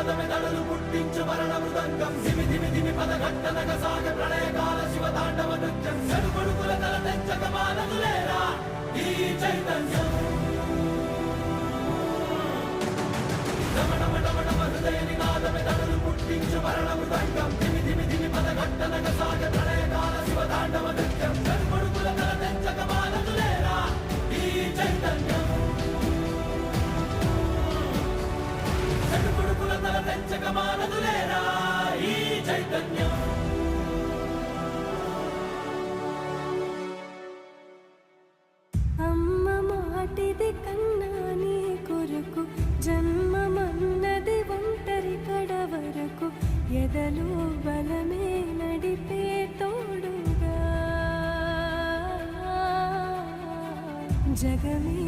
నినాదమెదడులు పుట్టించు మరణ మృదంగం ధిమి ధిమి ధిమి పదఘట్టనగ సాగ ప్రళయకాల శివ తాండవ నృత్యం చెడుకొడుకుల తల తెచ్చక మానదులేరా ఈ చైతన్యం డమడమడమడమ హృదయ నినాదమెదడులు పుట్టించు మరణ మృదంగం ధిమి ధిమి ధిమి పదఘట్టనగ సాగ ప్రళయకాల శివ తాండవ నృత్యం చెడుకొడుకుల తల తెచ్చక మానదులేరా ఈ చైతన్యం చెడుకొడుకుల తల తెచ్చక మానదులేరా ఈ చైతన్యం అమ్మ మాటిది కన్నా నీ కొరకు జన్మమన్నది ఒంటరి కడ వరకు ఎదలో బలమే నడిపే తోడుగా జగమే